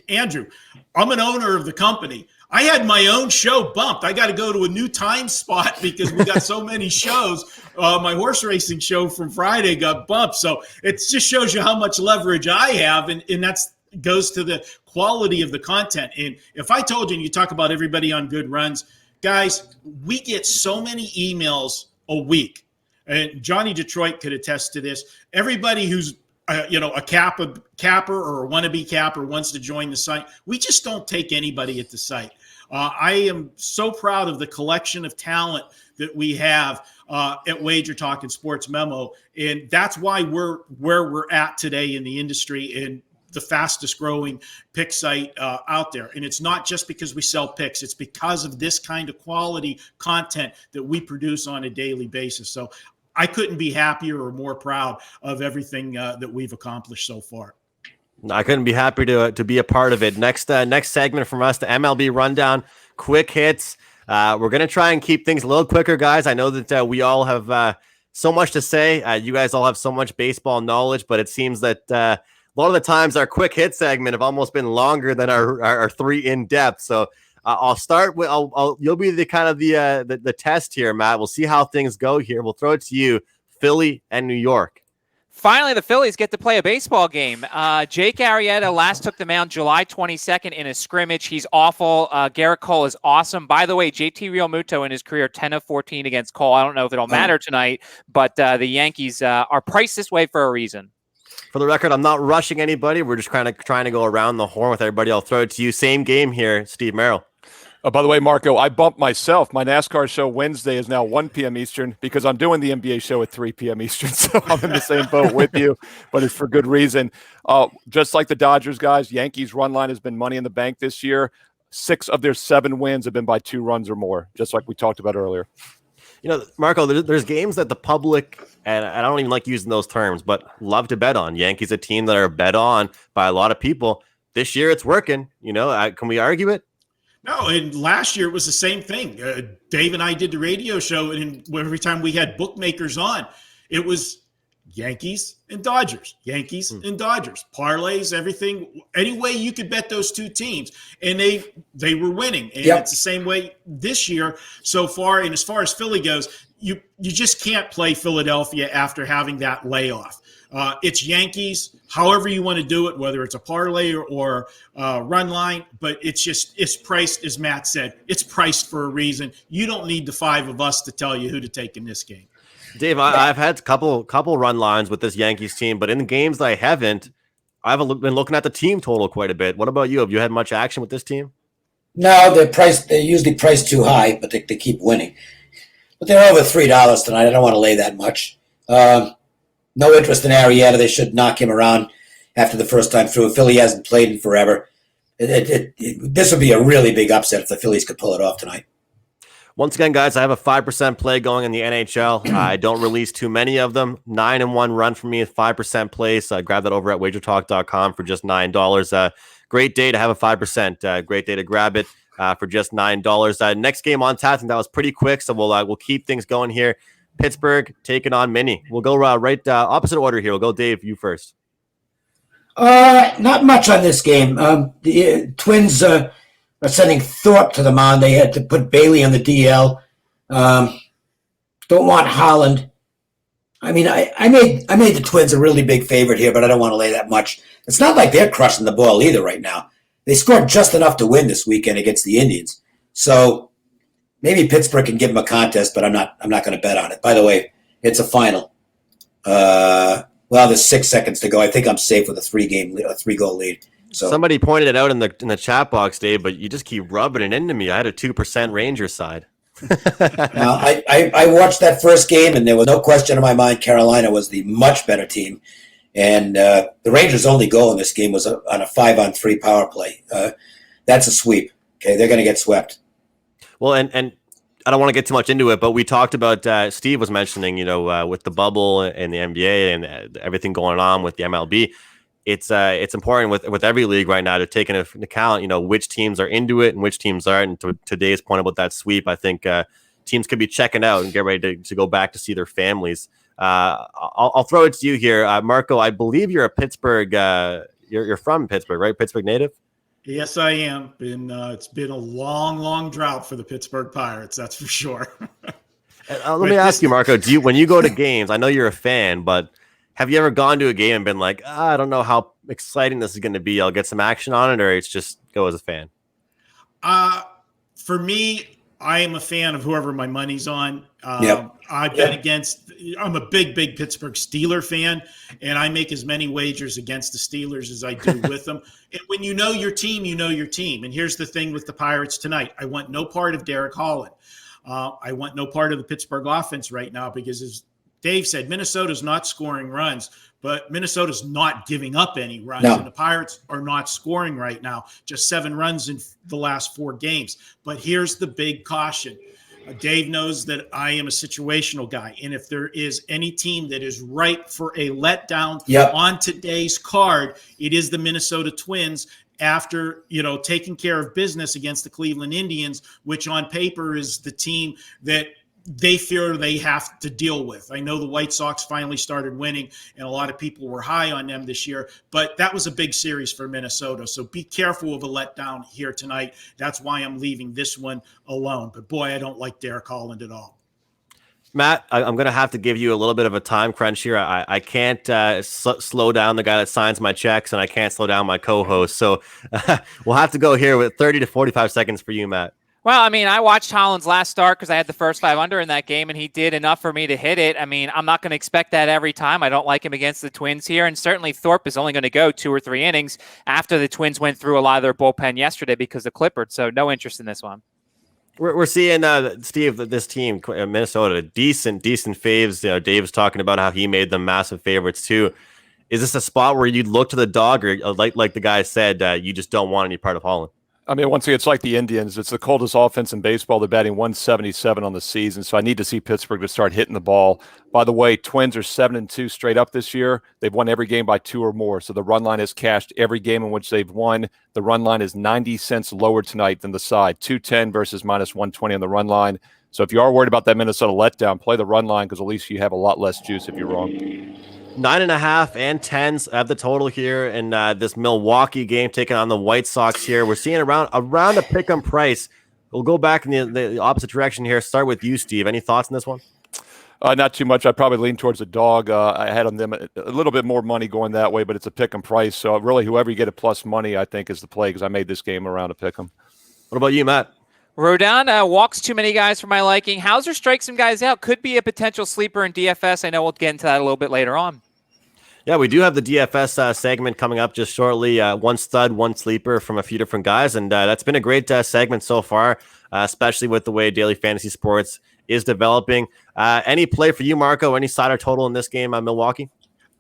Andrew, I'm an owner of the company. I had my own show bumped. I got to go to a new time spot because we got so many shows. My horse racing show from Friday got bumped. So it just shows you how much leverage I have. And that's goes to the quality of the content. And if I told you, and you talk about everybody on good runs, guys, we get so many emails a week. And Johnny Detroit could attest to this. Everybody who's a capper or a wannabe capper wants to join the site. We just don't take anybody at the site. I am so proud of the collection of talent that we have at Wager Talk and Sports Memo. And that's why we're where we're at today in the industry and the fastest growing pick site out there. And it's not just because we sell picks. It's because of this kind of quality content that we produce on a daily basis. So I couldn't be happier or more proud of everything that we've accomplished so far. I couldn't be happy to be a part of it. Next segment from us, the MLB Rundown, quick hits. We're going to try and keep things a little quicker, guys. I know that we all have So much to say. You guys all have so much baseball knowledge, but it seems that a lot of the times our quick hit segment have almost been longer than our three in depth. So I'll start with you'll be the kind of the test here, Matt. We'll see how things go here. We'll throw it to you, Philly and New York. Finally, the Phillies get to play a baseball game. Jake Arrieta last took the mound July 22nd in a scrimmage. He's awful. Garrett Cole is awesome. By the way, JT Realmuto in his career, 10 of 14 against Cole. I don't know if it'll matter tonight, but the Yankees are priced this way for a reason. For the record, I'm not rushing anybody. We're just kind of trying to go around the horn with everybody. I'll throw it to you. Same game here, Steve Merrill. By the way, Marco, I bumped myself. My NASCAR show Wednesday is now 1 p.m. Eastern because I'm doing the NBA show at 3 p.m. Eastern. So I'm in the same boat with you, but it's for good reason. Just like the Dodgers, guys, Yankees run line has been money in the bank this year. 6 of their 7 wins have been by 2 runs or more, just like we talked about earlier. You know, Marco, there's games that the public, and I don't even like using those terms, but love to bet on. Yankees, a team that are bet on by a lot of people. This year it's working. You know, can we argue it? No, and last year it was the same thing. Dave and I did the radio show, and every time we had bookmakers on, it was Yankees and Dodgers, Yankees and Dodgers, parlays, everything. Any way you could bet those 2 teams, and they were winning. And it's the same way this year so far. And as far as Philly goes, you just can't play Philadelphia after having that layoff. It's Yankees, however you want to do it, whether it's a parlay or run line, but it's priced, as Matt said, it's priced for a reason. You don't need the 5 of us to tell you who to take in this game. Dave, I've had a couple run lines with this Yankees team, but in the games that I haven't, I've been looking at the team total quite a bit. What about you? Have you had much action with this team? No, they're usually priced too high, but they keep winning. But they're over $3 tonight. I don't want to lay that much. No interest in Arrieta. They should knock him around after the first time through. Philly hasn't played in forever. This would be a really big upset if the Phillies could pull it off tonight. Once again, guys, I have a 5% play going in the NHL. I don't release too many of them. 9-1 run for me, 5% plays. Grab that over at Wagertalk.com for just $9. Great day to have a 5%. Great day to grab it for just $9. Next game on tap, and that was pretty quick, so we'll keep things going here. Pittsburgh taking on Minnie. We'll go right opposite order here. We'll go, Dave, you first. Not much on this game. The Twins are sending Thorpe to the mound. They had to put Bailey on the DL. Don't want Holland. I mean, I made the Twins a really big favorite here, but I don't want to lay that much. It's not like they're crushing the ball either right now. They scored just enough to win this weekend against the Indians. So maybe Pittsburgh can give them a contest, but I'm not going to bet on it. By the way, it's a final. There's 6 seconds to go. I think I'm safe with a 3-goal lead. So somebody pointed it out in the chat box, Dave, but you just keep rubbing it into me. I had a 2% Ranger side. I watched that first game, and there was no question in my mind Carolina was the much better team. And the Rangers' only goal in this game was on a 5-on-3 power play. That's a sweep. Okay, they're going to get swept. Well, and I don't want to get too much into it, but we talked about Steve was mentioning, with the bubble and the NBA and everything going on with the MLB. It's important with every league right now to take into account, which teams are into it and which teams aren't. And to today's point about that sweep, I think teams could be checking out and get ready to go back to see their families. I'll throw it to you here, Marco. I believe you're a Pittsburgh. You're from Pittsburgh, right? Pittsburgh native. Yes, I am. It's been a long, long drought for the Pittsburgh Pirates. That's for sure. Let me ask you, Marco. When you go to games? I know you're a fan, but have you ever gone to a game and been like, I don't know how exciting this is going to be. I'll get some action on it, or it's just go as a fan? For me, I am a fan of whoever my money's on. I'm a big Pittsburgh Steeler fan, and I make as many wagers against the Steelers as I do with them. And when you know your team, you know your team. And here's the thing with the Pirates tonight. I want no part of Derek Holland. I want no part of the Pittsburgh offense right now because, as Dave said, Minnesota's not scoring runs, but Minnesota's not giving up any runs. No. And the Pirates are not scoring right now, just 7 runs in the last 4 games. But here's the big caution. Dave knows that I am a situational guy. And if there is any team that is ripe for a letdown on today's card, it is the Minnesota Twins after, taking care of business against the Cleveland Indians, which on paper is the team that they fear they have to deal with. I know the White Sox finally started winning, and a lot of people were high on them this year, but that was a big series for Minnesota. So be careful of a letdown here tonight. That's why I'm leaving this one alone. But boy, I don't like Derek Holland at all. Matt, I'm going to have to give you a little bit of a time crunch here. I can't slow down the guy that signs my checks, and I can't slow down my co-host. So we'll have to go here with 30 to 45 seconds for you, Matt. Well, I mean, I watched Holland's last start because I had the first 5 under in that game, and he did enough for me to hit it. I mean, I'm not going to expect that every time. I don't like him against the Twins here, and certainly Thorpe is only going to go 2 or 3 innings after the Twins went through a lot of their bullpen yesterday because of Clippard, so no interest in this one. We're seeing, Steve, this team, Minnesota, decent faves. Dave was talking about how he made them massive favorites too. Is this a spot where you'd look to the dog, or like the guy said, you just don't want any part of Holland? I mean, once again, it's like the Indians. It's the coldest offense in baseball. They're batting 177 on the season, so I need to see Pittsburgh to start hitting the ball. By the way, Twins are 7-2 straight up this year. They've won every game by 2 or more, so the run line has cashed every game in which they've won. The run line is 90 cents lower tonight than the side, 210 versus minus 120 on the run line. So if you are worried about that Minnesota letdown, play the run line because at least you have a lot less juice if you're wrong. 9.5 and 10s at the total here in this Milwaukee game, taking on the White Sox here. We're seeing around a pick-em price. We'll go back in the opposite direction here. Start with you, Steve. Any thoughts on this one? Not too much. I'd probably lean towards the dog. I had on them a little bit more money going that way, but it's a pick-em price. So really, whoever you get a plus money, I think, is the play because I made this game around a pick-em. What about you, Matt? Rodon walks too many guys for my liking. Hauser strikes some guys out. Could be a potential sleeper in DFS. I know we'll get into that a little bit later on. Yeah, we do have the DFS segment coming up just shortly. One stud, one sleeper from a few different guys. And that's been a great segment so far, especially with the way daily fantasy sports is developing. Any play for you, Marco? Any side or total in this game, Milwaukee?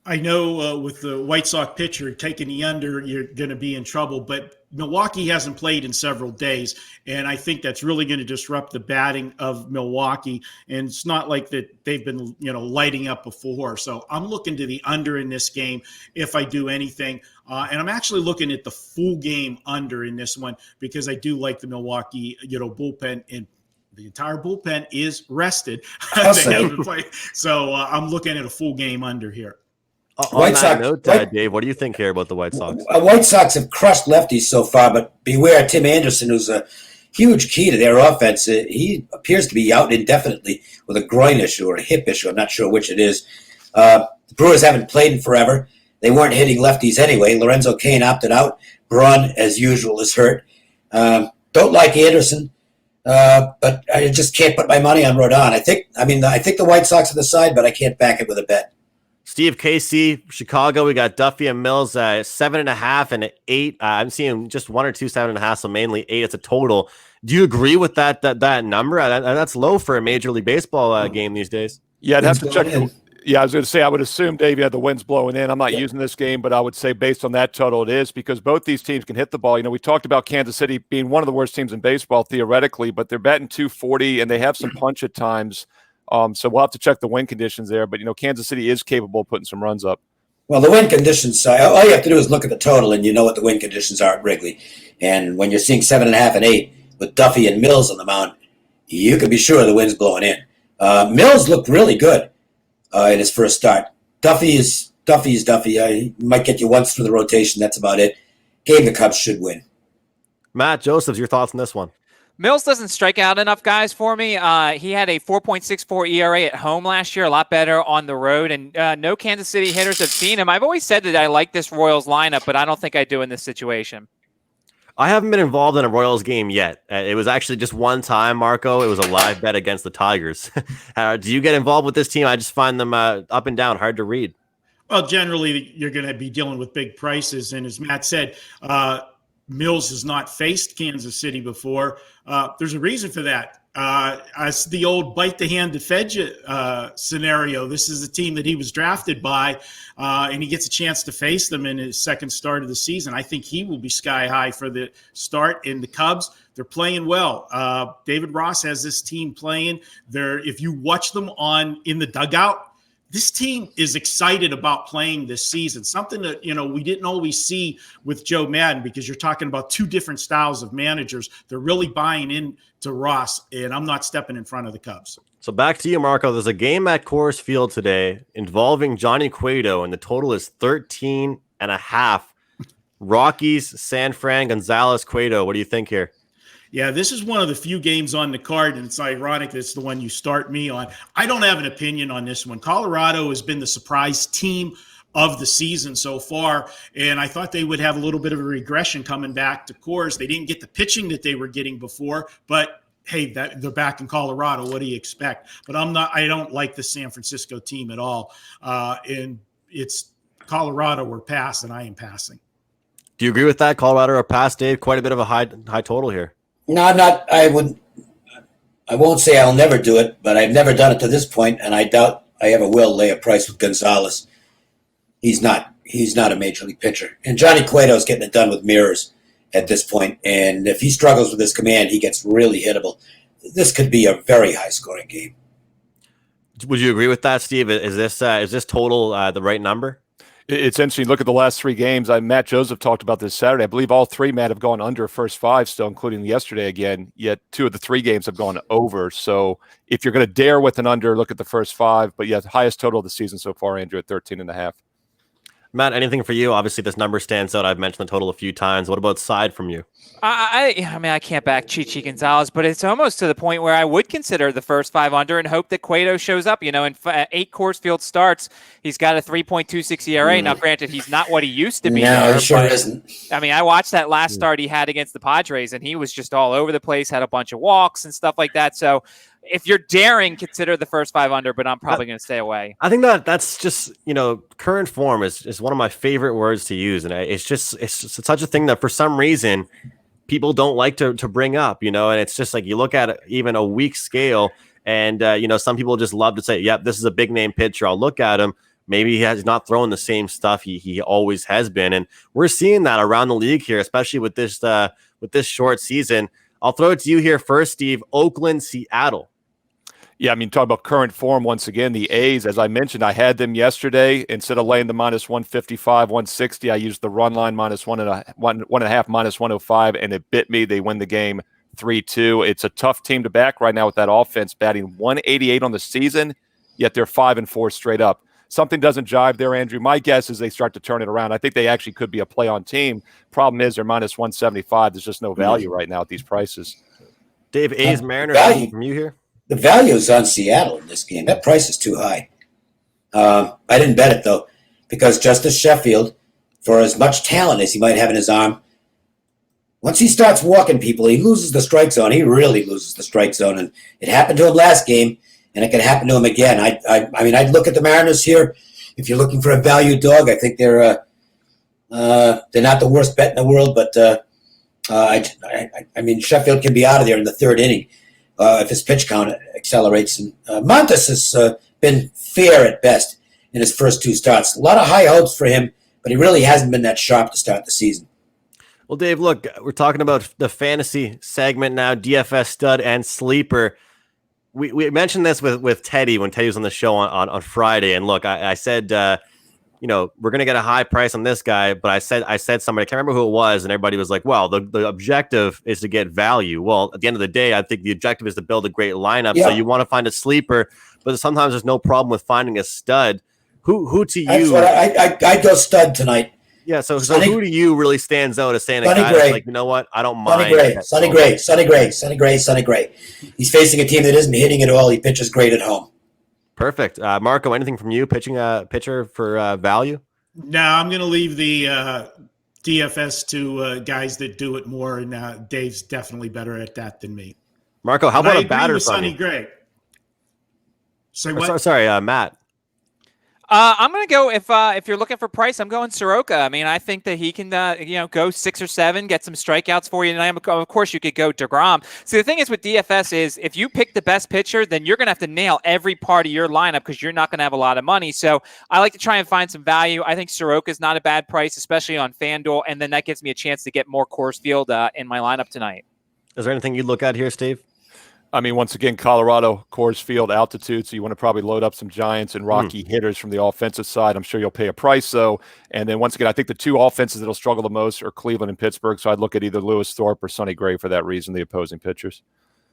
I know with the White Sox pitcher taking the under, you're going to be in trouble, but Milwaukee hasn't played in several days, and I think that's really going to disrupt the batting of Milwaukee, and it's not like that they've been, lighting up before. So I'm looking to the under in this game if I do anything, and I'm actually looking at the full game under in this one because I do like the Milwaukee, bullpen, and the entire bullpen is rested. So I'm looking at a full game under here. On that note, Dave, what do you think here about the White Sox? White Sox have crushed lefties so far, but beware Tim Anderson, who's a huge key to their offense. He appears to be out indefinitely with a groin issue or a hip issue. I'm not sure which it is. The Brewers haven't played in forever. They weren't hitting lefties anyway. Lorenzo Cain opted out. Braun, as usual, is hurt. Don't like Anderson, but I just can't put my money on Rodon. I think the White Sox are the side, but I can't back it with a bet. Steve, KC, Chicago, we got Duffy and Mills, 7.5 and 8. I'm seeing just 1 or 2 7.5, so mainly 8. It's a total. Do you agree with that number? That's low for a Major League Baseball game these days. Yeah, I'd have to check. I was going to say, I would assume, Dave, you had the winds blowing in. I'm not using this game, but I would say based on that total, it is because both these teams can hit the ball. We talked about Kansas City being one of the worst teams in baseball theoretically, but they're batting .240 and they have some punch at times. So we'll have to check the wind conditions there. But, Kansas City is capable of putting some runs up. Well, the wind conditions, all you have to do is look at the total and you know what the wind conditions are at Wrigley. And when you're seeing 7.5 and 8 with Duffy and Mills on the mound, you can be sure the wind's blowing in. Mills looked really good in his first start. Duffy is Duffy. He might get you once through the rotation. That's about it. Game the Cubs should win. Matt Josephs, your thoughts on this one? Mills doesn't strike out enough guys for me. He had a 4.64 ERA at home last year, a lot better on the road, and no Kansas City hitters have seen him. I've always said that I like this Royals lineup, but I don't think I do in this situation. I haven't been involved in a Royals game yet. It was actually just one time, Marco. It was a live bet against the Tigers. Do you get involved with this team? I just find them up and down, hard to read. Well, generally, you're going to be dealing with big prices, and as Matt said, Mills has not faced Kansas City before. There's a reason for that. It's the old bite the hand that fed you scenario. This is the team that he was drafted by, and he gets a chance to face them in his second start of the season. I think he will be sky high for the start. In the Cubs, they're playing well. David Ross has this team playing. If you watch them in the dugout, this team is excited about playing this season, something that, we didn't always see with Joe Madden, because you're talking about two different styles of managers. They're really buying into Ross, and I'm not stepping in front of the Cubs. So back to you, Marco. There's a game at Coors Field today involving Johnny Cueto, and the total is 13.5. Rockies, San Fran, Gonzalez, Cueto. What do you think here? Yeah, this is one of the few games on the card, and it's ironic that it's the one you start me on. I don't have an opinion on this one. Colorado has been the surprise team of the season so far, and I thought they would have a little bit of a regression coming back to Coors. They didn't get the pitching that they were getting before, but hey, they're back in Colorado. What do you expect? But I don't like the San Francisco team at all, and it's Colorado or pass, and I am passing. Do you agree with that? Colorado or pass, Dave? Quite a bit of a high total here. No, I'm not. I won't say I'll never do it, but I've never done it to this point, and I doubt I ever will lay a price with Gonzalez. He's not a major league pitcher. And Johnny Cueto's getting it done with mirrors at this point, and if he struggles with his command, he gets really hittable. This could be a very high-scoring game. Would you agree with that, Steve? Is this total the right number? It's interesting. Look at the last three games. Matt Joseph talked about this Saturday. I believe all three, Matt, have gone under first five still, including yesterday again, yet two of the three games have gone over. So if you're going to dare with an under, look at the first five. But yeah, the highest total of the season so far, Andrew, at 13.5. Matt, anything for you? Obviously, this number stands out. I've mentioned the total a few times. What about side from you? I mean, I can't back Chichi Gonzalez, but it's almost to the point where I would consider the first five under and hope that Cueto shows up. In 8 Coors Field starts, he's got a 3.26 ERA. Now, granted, he's not what he used to be. No, he sure isn't. I mean, I watched that last start he had against the Padres, and he was just all over the place, had a bunch of walks and stuff like that. So if you're daring, consider the first five under, but I'm probably going to stay away. I think that's just, current form is one of my favorite words to use. And it's such a thing that for some reason people don't like to bring up, and it's just like you look at it, even a weak scale, and, some people just love to say, yep, this is a big name pitcher. I'll look at him. Maybe he's not throwing the same stuff he always has been. And we're seeing that around the league here, especially with this short season. I'll throw it to you here first, Steve. Oakland, Seattle. Yeah, I mean, talk about current form once again. The A's, as I mentioned, I had them yesterday. Instead of laying the minus 155, 160, I used the run line minus 1.5, minus 105, and it bit me. They win the game 3-2. It's a tough team to back right now with that offense, batting 188 on the season, yet they're 5-4 straight up. Something doesn't jive there, Andrew. My guess is they start to turn it around. I think they actually could be a play-on team. Problem is they're minus 175. There's just no value right now at these prices. Dave, A's, Mariners, from you here? The value is on Seattle in this game. That price is too high. I didn't bet it, though, because Justice Sheffield, for as much talent as he might have in his arm, once he starts walking people, he loses the strike zone. He really loses the strike zone. And it happened to him last game, and it can happen to him again. I mean, I'd look at the Mariners here. If you're looking for a value dog, I think they're not the worst bet in the world, but I mean, Sheffield can be out of there in the third inning. If his pitch count accelerates. And Montes has been fair at best in his first two starts. A lot of high hopes for him, but he really hasn't been that sharp to start the season. Well, Dave, look, we're talking about the fantasy segment now, DFS stud and sleeper. We mentioned this with Teddy when Teddy was on the show on Friday. And look, I said, we're going to get a high price on this guy. But I said somebody, I can't remember who it was. And everybody was like, well, the objective is to get value. Well, at the end of the day, I think the objective is to build a great lineup. Yeah. So you want to find a sleeper, but sometimes there's no problem with finding a stud. Who to you? That's what I'd go stud tonight. Yeah. So who to you really stands out as saying a guy that's like, you know what? I don't mind. Sonny Gray. He's facing a team that isn't hitting at all. He pitches great at home. Perfect. Marco, anything from you pitcher for value? No, I'm going to leave the DFS to guys that do it more, and Dave's definitely better at that than me. Marco, how about a batter from Sonny Gray? Say what? Sorry, Matt. I'm going to go, if you're looking for price, I'm going Soroka. I mean, I think that he can, go 6 or 7, get some strikeouts for you. And of course, you could go DeGrom. So the thing is with DFS is if you pick the best pitcher, then you're going to have to nail every part of your lineup because you're not going to have a lot of money. So I like to try and find some value. I think Soroka is not a bad price, especially on FanDuel. And then that gives me a chance to get more Coors Field in my lineup tonight. Is there anything you'd look at here, Steve? I mean, once again, Colorado, Coors Field, altitude, so you want to probably load up some Giants and Rocky hitters from the offensive side. I'm sure you'll pay a price, though. And then once again, I think the two offenses that will struggle the most are Cleveland and Pittsburgh, so I'd look at either Lewis Thorpe or Sonny Gray for that reason, the opposing pitchers.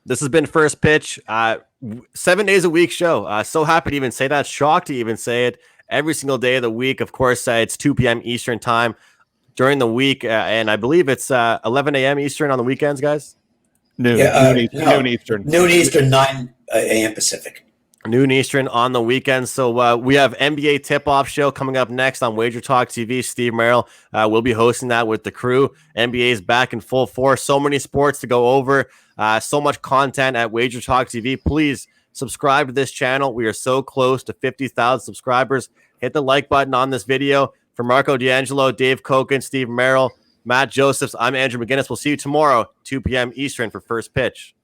This has been First Pitch, 7 days a week show. So happy to even say that. Shocked to even say it. Every single day of the week. Of course, it's 2 p.m. Eastern time during the week, and I believe it's 11 a.m. Eastern on the weekends, guys. Noon Eastern. Noon Eastern, 9 a.m. Pacific. Noon Eastern on the weekends. So we have NBA tip-off show coming up next on Wagertalk TV. Steve Merrill will be hosting that with the crew. NBA is back in full force. So many sports to go over. So much content at Wagertalk TV. Please subscribe to this channel. We are so close to 50,000 subscribers. Hit the like button on this video. For Marco D'Angelo, Dave Koken, Steve Merrill, Matt Josephs, I'm Andrew McGinnis. We'll see you tomorrow, 2 p.m. Eastern for First Pitch.